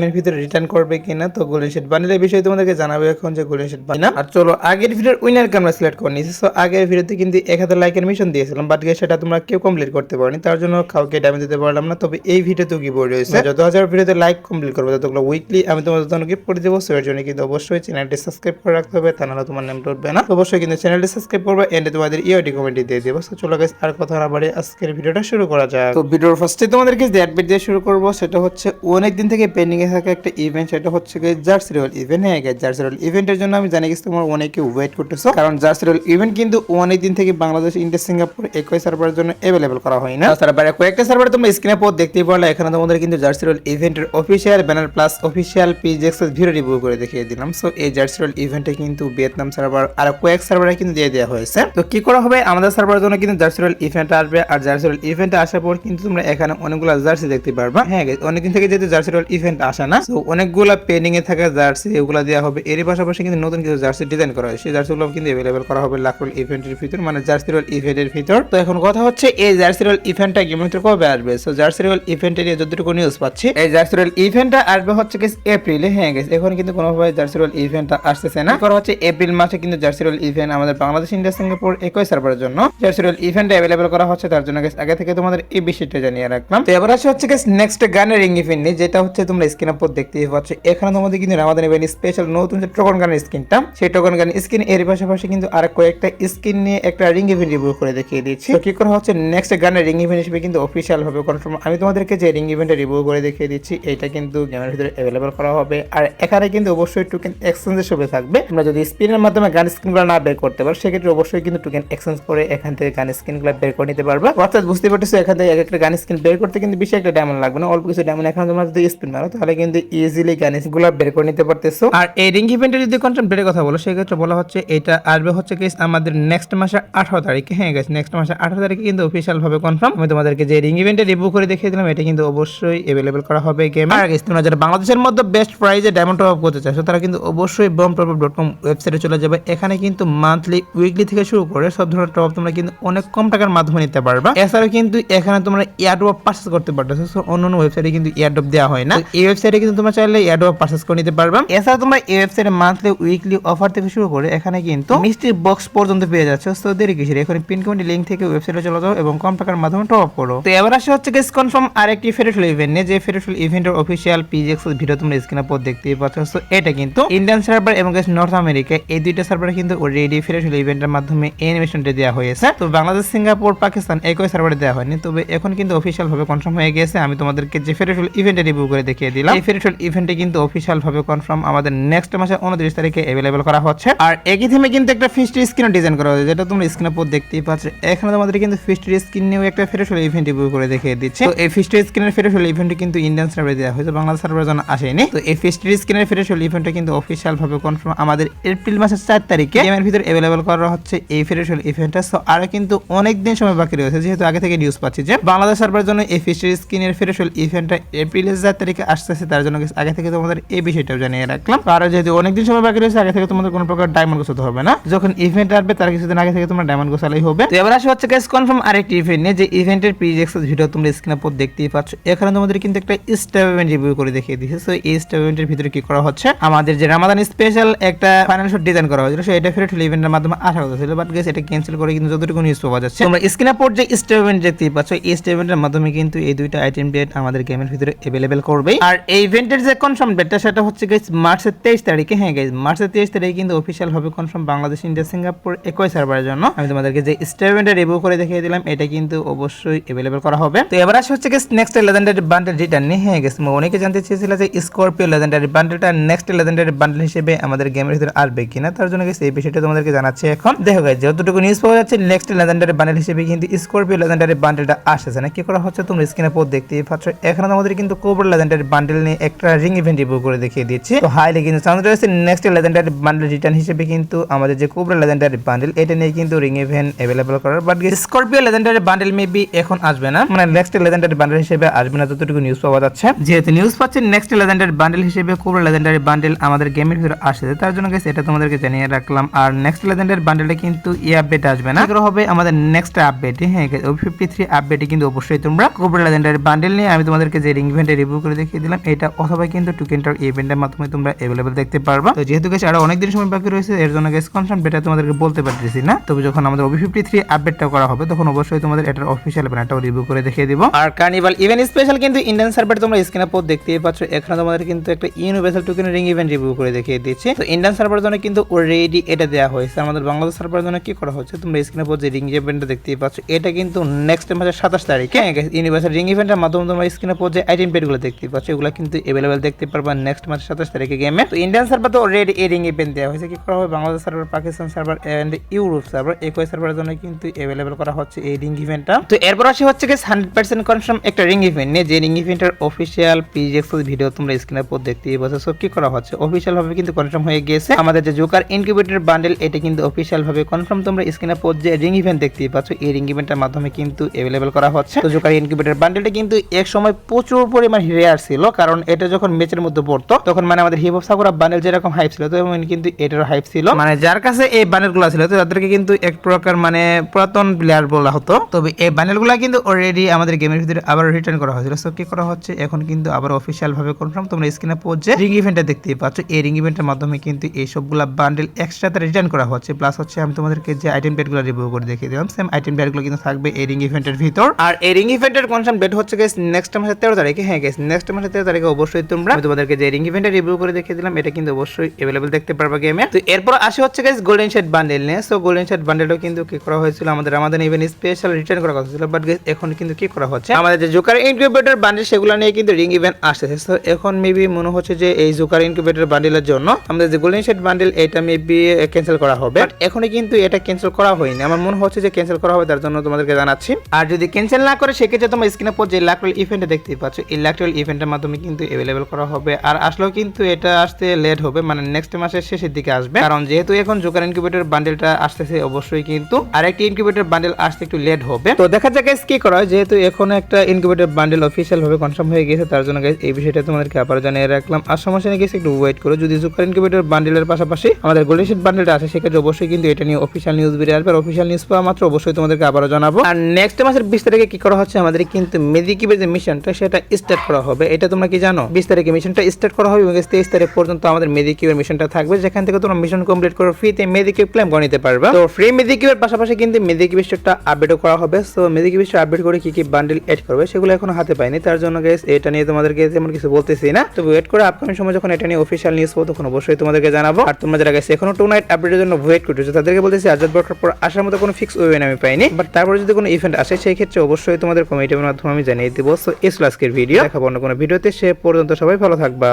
এর ভিতরে রিটার্ন করবে কিনা। তো গোল্ডেন শেড বান্ডেলের বিষয়ে তোমাদেরকে জানাবো এখন যে গোল্ডেন শেড বান্ডেল। আর চলো আগের ভিডিওর উইনারকে আমরা সিলেক্ট করে নিয়েছি। সো আগের ভিডিওতে কিন্তু 1000 লাইকের মিশন দিয়েছিলাম, বাট সেটা তোমরা কেউ কমপ্লিট করতে পারোনি, তার জন্য কাউকে ড্যামেজ দিতে পারলাম না। তবে এই ভিডিওতে গিভঅ্যাওয়ে রয়েছে, যত হাজার ভিডিওতে লাইক কমপ্লিট করবে ততগুলো উইকলি আমি তোমাদের জন্য গিফট করে দেবো। সো এর জন্য কিন্তু অবশ্যই চ্যানেলটি সাবস্ক্রাইব করে রাখতে হবে, তা নাহলে তোমার নামটা উঠবে না। অবশ্যই কিন্তু চ্যানেলটি সাবস্ক্রাইব করবে, এন্ডে তোমাদের ইউআইডি কমেন্ট দিয়ে দেবো। সো চলো গাইস আর কথা না বাড়িয়ে আজকের ভিডিওটা শুরু করা যাক। তো ভিডিওর ফার্স্টে তোমাদেরকে যে অ্যাডমিট দিয়ে শুরু করব সেটা হচ্ছে অনেক দিন থেকে পেন্ডিং এ থাকা একটা ইভেন্ট, সেটা হচ্ছে জার্সি রোল ইভেন্ট। হ্যাঁ গাইস, জার্সি রোল ইভেন্টের জন্য আমি জানি গেছি তোমরা অনেকে ওয়েট করতেছো, কারণ জার্সি রোল ইভেন্ট কিন্তু অনেক দিন থেকে বাংলাদেশ, ইন্ডিয়া, সিঙ্গাপুর একই সার্ভারের জন্য अवेलेबल করা হয় না। তাছাড়া বাইরে কয়েকটা সার্ভারে তোমরা স্ক্রিনে পর দেখতেই পারলে, এখানে তোমাদের কিন্তু জার্সি রোল ইভেন্টের অফিশিয়াল ব্যানার প্লাস অফিশিয়াল পিজেক্স ভিডিও রিভিউ করে দেখিয়ে দিলাম। সো এই জার্সি রোল ইভেন্টে কিন্তু ভিয়েতনাম সার্ভার আর কয়েক সার্ভারে কিন্তু দিয়ে দেওয়া হয়েছে। তো কি করা হবে, আমাদের সার্ভারের জন্য কিন্তু জার্সি রোল ইভেন্ট আসবে, আর জার্সি রোল ইভেন্টে আসার পর কিন্তু তোমরা এখানে অনেকগুলো জার্সি দেখতে পারবা। হ্যাঁ গাইস, অনেকদিন থেকে যেহেতু জার্সি রোল ইভেন্ট আসে না, তো অনেকগুলো পেন্ডিং এ থাকা জার্সি এগুলো দেওয়া হবে। এর পাশাপাশি কিন্তু নতুন কিছু জার্সি ডিজাইন করা হয়, সেই জার্সিগুলো কিন্তু अवेलेबल করা হবে লাখ রোল ইভেন্টের ভিতর, মানে জার্সি রোল ইভেন্টের ভিতর। তো এখন কথা হচ্ছে এই জার্সি রোল ইভেন্টটা গেমের ভিতর কবে আসবে। সো জার্সি রোল ইভেন্টের যতটুকু নিউজ পাচ্ছি, এই জার্সি রোল ইভেন্টটা আসবে হচ্ছে কি এপ্রিলে। হ্যাঁ গাইস, এখন কিন্তু কোনোভাবে জার্সি রোল ইভেন্টটা আসতেছে না। করা হচ্ছে এপ্রিল মাসে কিন্তু জার্সি রোল ইভেন্ট আমাদের বাংলাদেশ, ইন্ডিয়া, সিঙ্গাপুর একই সার্ভারের জন্য জার্সি রোল ইভেন্ট अवेलेबल করা হচ্ছে। তার জন্য গাইস আগে থেকে তোমাদের এই বিষয়টা জানিয়ে রাখলাম। তো এবার আসে হচ্ছে গাইস নেক্সট গানের রিং ইভেন্ট নিয়ে, যেটা হচ্ছে তোমরা স্ক্রিনের উপর দেখতেই পাচ্ছ। এখানে তোমাদের কিন্তু রামাদান ইভেন্ট স্পেশাল নতুন যে টোকন গানের স্কিনটা, সেই টোকন গান স্কিন এর পাশাপাশি কিন্তু আর কয়েকটা স্কিন নিয়ে একটা রিং ইভেন্ট রিভিউ করে দেখিয়ে দিচ্ছি। তো কি করা হচ্ছে, নেক্সট গানের রিং ইভেন্ট হিসেবে কিন্তু অফিশিয়াল হবে কনফার্ম। আমি তোমাদেরকে যে রিং ইভেন্টে রিভিউ করে দেখিয়ে দিচ্ছি, এটা কিন্তু গেমের ভিতরে अवेलेबल করা হবে। আর এখানে কিন্তু অবশ্যই টোকেন এক্সচেঞ্জের সুবিধা থাকবে। তোমরা যদি স্পিনের মাধ্যমে গান স্কিনগুলো না বের করতে পারো, সেক্ষেত্রে অবশ্যই কিন্তু টোকেন এক্সচেঞ্জ করে এখান থেকে গান স্কিনগুলো বের করে নিতে পারবে। অর্থাৎ বুঝতে পারতেছো, এখান থেকে এক একটা গান স্কিন বের করতে কিন্তু বেশি একটা ডায়মন্ড লাগবে না, অল্প কিছু ডায়মন্ড এখানে তোমরা যদি স্পিন মারো তাহলে কিন্তু ইজিলি গান স্কিনগুলো বের করে নিতে পারতেছো। আর এই রিং ইভেন্টের যদি কন্টেন্ট বের কথা বলো, সেক্ষেত্রে বলা হচ্ছে এটা আসবে হচ্ছে গাইস আমাদের নেক্সট মাসের 18 তারিখে। হ্যাঁ গাইস, নেক্সট মাসের 18 তারিখে কিন্তু অফিশিয়াল ভাবে কনফার্ম। আমি তোমাদেরকে যে রিং ইভেন্টে রিভিউ করে দেখিয়ে দিলাম, এটা কিন্তু অবশ্যই अवेलेबल করা হবে গেমে। আর গাইস, তোমরা যারা বাংলাদেশের মধ্যে বেস্ট প্রাইজে ডায়মন্ড টপ আপ করতে চাইছো, তারা কিন্তু অবশ্যই bombtopup.com ওয়েবসাইটে চলে যাবে। এখানে কিন্তু মান্থলি, উইকলি থেকে শুরু করে সব ধরনের টপ তোমরা কিন্তু অনেক কম টাকার মাধ্যমে নিতে পারবা। এছাড়াও কিন্তু এখানে তোমরা এয়ারড্রপ পারচেজ করতে পারতেছো। সো অন্যান্য ওয়েবসাইটে কিন্তু এয়ারড্রপ দেওয়া হয় না, এই ওয়েবসাইটে কিন্তু তোমরা চাইলে এয়ারড্রপ পারচেজ করে নিতে পারবা। এছাড়া তোমরা এই ওয়েবসাইটে মান্থলি, উইকলি অফার থেকে শুরু করে এখানে কিন্তু মিষ্টি বক্স পর্যন্ত পেয়ে যাচ্ছ। সো দেরি কিসের, এখন পিন কমেন্ট লিংক থেকে ওয়েবসাইটে চলে যাও এবং কম টাকার মাধ্যমে টপ আপ করো। তো এবার আসে হচ্ছে গাইস কনফার্ম আরেকটি ফেডারেল ইভেন্ট নিয়ে, যে ফেডারেল ইভেন্টের অফিশিয়াল পিজেক্স ভিডিও তোমরা স্ক্রিনে পর দেখতেই পাচ্ছ। সো এটা কিন্তু ইন্ডিয়ান সার্ভার এবং গাইস নর্থ আমেরিকা, এই দুইটা সার্ভারে কিন্তু অলরেডি ফেডারেল ইভেন্টের মাধ্যমে অ্যানিমেশনটা দেওয়া হয়েছে। তো বাংলাদেশ, সিঙ্গাপুর, পাকিস্তান একই সার্ভারে দেওয়া হয়নি, তবে এখন কিন্তু অফিশিয়াল ভাবে কনফার্ম হয়ে গেছে। আমি তোমাদেরকে যে ফেডারেল ইভেন্টে রিভিউ করে দেখিয়ে দিলাম, এই ফেডারেল ইভেন্টে কিন্তু অফিশিয়াল ভাবে কনফার্ম আমাদের নেক্সট মাসের 29 তারিখে अवेलेबल করা হচ্ছে। আর একই থিমে কিন্তু একটা ফিস্ট স্ক্রিন ডিজাইন করা হয়েছে, যেটা তোমরা স্ক্রিনে পর দেখতেই পাচ্ছ। এখানে তোমাদের কিন্তু ফিস্ট স্ক্রিন নিয়েও একটা ফেডারেল ইভেন্ট রিভিউ করে দেখিয়ে দিচ্ছে। তো এই ফিস্ট স্ক্রিনের ফেডারেল ইভেন্ট কিন্তু ইন্ডিয়ান সার্ভারে দেওয়া হয়েছে, বাংলাদেশ সার্ভারের জন্য আসেনি। তো এই ফিস্ট স্ক্রিনের ফেডারেল ইভেন্টটা কিন্তু অফিশিয়াল ভাবে কনফার্ম আমাদের এপ্রিল মাসের 4 তারিখে গেমের ভিতরে अवेलेबल করা হচ্ছে এই ফেডারেল ইভেন্টটা। সো আর কিন্তু অনেক দিন সময় বাকি রয়েছে, যেহেতু আগে থেকে নিউজ পাচ্ছি যে বাংলাদেশ সার্ভারের জন্য এই ফিস্ট স্ক্রিনের ফেডারেল ইভেন্টটা এপ্রিলের 4 তারিখে আসতেছে। তার জন্য আগে থেকে তোমাদের এই বিষয়টাও জানিয়ে রাখলাম। আর যেহেতু অনেক দিন সময় বাকি রয়েছে, আগে থেকে তোমাদের কোনো প্রকার ডায়মন্ড গোছাতে হবে না। যখন ইভেন্ট আসবে তার কিছুদিন আগে থেকে তোমরা ডায়মন্ড গোছালেই হবে। তো এবার আসে হচ্ছে গাইস কনফার্ম আরেকটি ইভেন্ট নিয়ে, যে ইভেন্টের প্রিজেক্স ভিডিও তোমরা স্ক্রিনে পর দেখতেই পাচ্ছ। এখানে তোমাদের কিন্তু একটা স্টার ইভেন্ট রিভিউ করে দেখিয়ে দিয়েছে। সো এই স্টার ইভেন্টের ভিতরে কি করা হচ্ছে, আমাদের যে রামাদান স্পেশাল একটা ফাইনান্সিয়াল ডিজাইন করা হয়েছিল, সো এটা ফেডারেল ইভেন্টের মাধ্যমে আসা কথা ছিল, বাট গাইস এটা ক্যান্সেল করে কিন্তু যতটুকু নিউজ পাওয়া যাচ্ছে, তোমরা স্ক্রিনে পর যে স্টার ইভেন্ট দেখতেই পাচ্ছ, এই স্টার ইভেন্টের মাধ্যমে কিন্তু এই দুইটা আইটেম ডেট আমাদের গেমের ভিতরে अवेलेबल করবে। আর এই ইভেন্টের যে কনফার্ম ডেটটা, সেটা হচ্ছে গাইস মার্চের 23 তারিখে। হ্যাঁ গাইস, মার্চের 23 তারিখে কিন্তু অফিশিয়াল হবে কনফার্ম বাংলাদেশ, ইন্ডিয়া, সিঙ্গাপুর একই সার্ভারের জন্য। আমি তোমাদেরকে যে স্টার ইভেন্টের রিভিউ করে দেখিয়ে দিলাম, এটা কিন্তু অবশ্যই अवेलेबल করা হবে। তো এবার আসে হচ্ছে guys next legendary bundle return নিয়ে। হ্যাঁ গাইস, অনেকে জানতে চেয়েছিল যে স্করপিও লেজেন্ডারি বান্ডেলটা নেক্সট লেজেন্ডারি বান্ডেল হিসেবে আমাদের গেমের ভিতরে আসবে কিনা। তার জন্য গাইস এই বিষয়টা তোমাদেরকে জানাচ্ছি এখন। দেখো গাইস, যতটুকু নিউজ পাওয়া যাচ্ছে, নেক্সট লেজেন্ডারি বান্ডেল হিসেবে কিন্তু স্করপিও লেজেন্ডারি বান্ডেলটা আসছে না। কি করা হচ্ছে তোমরা স্ক্রিনে পর দেখতেই পাচ্ছ। এখানে আমাদের কিন্তু কোবরা লেজেন্ডারি বান্ডেল নিয়ে একটা রিং ইভেন্ট রিভিউ করে দেখিয়ে দিচ্ছি। তো হাইলি কিন্তু চান্স রয়েছে নেক্সট লেজেন্ডারি বান্ডেল রিটার্ন হিসেবে কিন্তু আমাদের যে কোবরা লেজেন্ডারি বান্ডেল, এটা নিয়ে কিন্তু রিং ইভেন্ট अवेलेबल করার। But Scorpio legendary bundle maybe এখন আসবে না, মানে নেক্সট লেজেন্ডারি বান্ডেল হিসেবে আসবে না, যতটুকু নিউজ পাওয়া যাচ্ছে। যেহেতু নিউজ পাচ্ছেন নেক্সট লেজেন্ডারি বান্ডেল হিসেবে কোবরা লেজেন্ডারি বান্ডেল আমাদের গেমের ভিতরে আসছে, তার জন্য গাইস এটা তোমাদেরকে জানিয়ে রাখলাম। আর নেক্সট লেজেন্ডারি বান্ডেলটা কিন্তু এই আপডেট আসবে না, এগুলো হবে আমাদের নেক্সট আপডেটে। হ্যাঁ গাইস, 53 আপডেটে কিন্তু অবশ্যই তোমরা কোবরা লেজেন্ডারি বান্ডেল নিয়ে আমি তোমাদেরকে যে রিং ইভেন্টে রিভিউ করে দেখিয়ে দিলাম, এটা অথবা কিন্তু টোকেনটার ইভেন্টের মাধ্যমে তোমরা अवेलेबल দেখতে পারবা। তো যেহেতু গাইস আরো অনেক দিন সময় বাকি রয়েছে এর জন্য গাইস কনফার্ম ডেটা তোমাদেরকে বলতে পারতেছি না। তবে যখন আমাদের OB53 আপডেটটা করা হবে তখন অবশ্যই তোমাদের এটার অফিশিয়াল ব্যানারটাও রিভিউ করে দেখিয়ে দিব। আর কার্নিভাল ইভেন্ট স্পেশাল কিন্তু ইন্ডিয়ান সার্ভারে তোমরা স্ক্রিনে পর দেখতেই পাচ্ছ, এখানে তোমাদের কিন্তু একটা universal token ring event review করে দেখিয়ে দিচ্ছি। তো ইন্ডিয়ান সার্ভারের জন্য কিন্তু অলরেডি এটা দেওয়া হয়েছে। আমাদের বাংলাদেশ সার্ভারের জন্য কি করা হচ্ছে তোমরা স্ক্রিনে পর যে রিং ইভেন্টটা দেখতেই পাচ্ছ এটা কিন্তু নেক্সট মাসের 27 তারিখে ইউনিভার্সাল রিং ইভেন্টের মাধ্যমে তোমরা স্ক্রিনে পর যে আইটেম পেডগুলো দেখতেই পাচ্ছ এগুলো কিন্তু अवेलेबल দেখতে পারবা নেক্সট মাসের 27 তারিখে গেমে। তো ইন্ডিয়ান সার্ভার তো অলরেডি এই রিং ইভেন্ট দেওয়া হয়েছে। কি করা হবে Bangladesh server, Pakistan server and Europe server একই সার্ভারের জন্য কিন্তু अवेलेबल করা হচ্ছে এই রিং ইভেন্টটা। তো এরপর আসি হচ্ছে কি 100% কনফার্ম একটা রিং ইভেন্ট নিয়ে, যে রিং ইভেন্টের অফিশিয়াল পিজেক্সেল ভিডিও তোমরা স্ক্রিনে পর দেখতেই পাচ্ছ। সো কি করা হচ্ছে অফিশিয়াল ভাবে কিন্তু কনফার্ম হয়ে গিয়েছে আমাদের যে জোকার ইনকিউবেটর বান্ডেল এটা কিন্তু অফিশিয়াল ভাবে কনফার্ম। তোমরা স্ক্রিনে পর যে রিং ইভেন্ট দেখতেই পাচ্ছ এই রিং ইভেন্টের মাধ্যমে কিন্তু अवेलेबल করা হচ্ছে। তো জোকার ইনকিউবেটর বান্ডেলটা কিন্তু এক সময় প্রচুর পরিমাণ রেয়ার ছিল, কারণ এটা যখন ম্যাচের মধ্যে পড়তো তখন মানে আমাদের হিপ হপ সাকুরা বান্ডেল যেরকম হাইপ ছিল তেমন কিন্তু এটারও হাইপ ছিল। মানে যার কাছে এই বান্ডেলগুলো ছিল তো তাদেরকে কিন্তু এক প্রকার মানে পুরাতন প্লেয়ার বলা হতো। তবে এই বান্ডেলগুলো কিন্তু অলরেডি আমাদের গেমের ভিতরে আবার রিটার্ন করা হয়েছিল। সো কি করা হচ্ছে এখন কিন্তু আবার অফিশিয়াল ভাবে কনফার্ম। তোমরা স্ক্রিনে পর যে রিং ইভেন্টটা দেখতেই পাচ্ছ এই রিং ইভেন্টের মাধ্যমে কিন্তু এই সবগুলা বান্ডেল এক্সট্রাতে রিটার্ন করা হচ্ছে। প্লাস হচ্ছে আমি তোমাদেরকে যে আইটেম পেডগুলো রিভিউ করে দেখিয়ে দিলাম সেম আইটেম পেডগুলো কিন্তু থাকবে এই রিং ইভেন্টের ভিতর। আর এই রিং ইভেন্টের কনফার্ম ডেট হচ্ছে গাইস নেক্সট মাসের 13 তারিখে। হ্যাঁ গাইস নেক্সট মাসের 13 তারিখে অবশ্যই তোমরা আমি তোমাদেরকে যে রিং ইভেন্টের রিভিউ করে দেখিয়ে দিলাম এটা কিন্তু অবশ্যই अवेलेबल দেখতে পারবা গেমে। তো এরপর আসি হচ্ছে গাইস গোল্ডেন শেড বান্ডেল নিয়ে। সো গোল্ডেন শেড বান্ডেলও কিন্তু কি করা হয়েছিল আমাদের রামাদান ইভেন্ট স্পেশাল রিটার্ন করা কথা ছিল, বাট গাইস এখন কিন্তু কি করা হচ্ছে আমাদের যে জোকার ইনকিউবেটর বান্ডেল সেগুলো নিয়ে কিন্তু রিং ইভেন্ট আসছে। সো এখন মেবি মনে হচ্ছে যে এই জোকার ইনকিউবেটর বান্ডেলের জন্য আমাদের যে গোল্ডেন শেড বান্ডেল এটা মেবি ক্যান্সেল করা হবে, বাট এখনই কিন্তু এটা ক্যান্সেল করা হয়নি। আমার মনে হচ্ছে যে ক্যান্সেল করা হবে, তার জন্য তোমাদেরকে জানাচ্ছি। আর যদি ক্যান্সেল না করে সেক্ষেত্রে তোমরা স্ক্রিনে পর যে ইলেকট্রাল ইভেন্টে দেখতেই পাচ্ছ ইলেকট্রাল ইভেন্টের মাধ্যমে কিন্তু अवेलेबल করা হবে। আর আসলেও কিন্তু এটা আসতে লেট হবে, মানে নেক্সট মাসের শেষের দিকে আসবে, কারণ যেহেতু এখন জোকার ইনকিউবেটর বান্ডেলটা আসতেছে অবশ্যই কিন্তু আরেকটি ইনকিউবেটর বান্ডেল আসতে একটু লেট হবে। তো দেখা যাক গাইস কি করা হয়, যেহেতু এখন একটা ইনকিউবেটর বান্ডেল অফিশিয়াল ভাবে কনফার্ম হয়ে গেছে তার জন্য গাইস এই বিষয়টা তোমাদেরকে আবার জানিয়ে রাখলাম। আর সমস্যা নেই গাইস একটু ওয়েট করো। যদি জোকার ইনকিউবেটর বান্ডেলের পাশাপাশি আমাদের গোল্ডেন শেড বান্ডেলটা আসে সেক্ষেত্রে অবশ্যই কিন্তু এটা নিয়ে অফিশিয়াল নিউজ বেরিয়ে আসবে। আর অফিশিয়াল নিউজ পাওয়া মাত্র অবশ্যই তোমাদেরকে আবারও জানাবো। আর নেক্সট মাসের 20 তারিখে কি করা হচ্ছে আমাদের কিন্তু মেডিকিবের যে মিশনটা সেটা স্টার্ট করা হবে। এটা তোমরা কি জানো 20 তারিখে মিশনটা স্টার্ট করা হবে এবং 23 তারিখ পর্যন্ত আমাদের মেডিকিবের মিশনটা থাকবে, যেখান থেকে তোমরা মিশন কমপ্লিট করে ফ্রিতে মেডিকিব ক্লেম করে নিতে পারবে। তো ফ্রি মেডিকিবের পাশাপাশি কিন্তু মেডিকিব স্টোরটা আপডেটও করা হবে। সো মেডিকিব স্টোর আপডেট করে কি কি বান্ডেল এড করবে সেগুলো এখনো হাতে পাইনি, তার জন্য গাইস এটা নিয়ে তোমাদেরকে তেমন কিছু বলতেছি না। তো ওয়েট করে আপকামিং সময় যখন এটা নিয়ে অফিশিয়াল নিউজ পাবো তখন অবশ্যই তোমাদেরকে জানাবো। আর তোমরা যারা গাইস এখনো 2 নাইট আপডেটের জন্য ওয়েট করতেছো তাদেরকে বলতেছি আজাদ বরকার পর আসার মতো কোনো ফিক্স ওয়েন আমি পাইনি, বাট তারপরে যদি কোনো ইভেন্ট আসে সেই ক্ষেত্রে অবশ্যই তোমাদের কমেন্টের মাধ্যমে আমি জানিয়ে দিব। সো এই ছিল আজকের ভিডিও, দেখাবো অন্য কোনো ভিডিওতে। সে পর্যন্ত সবাই ভালো থাকবা।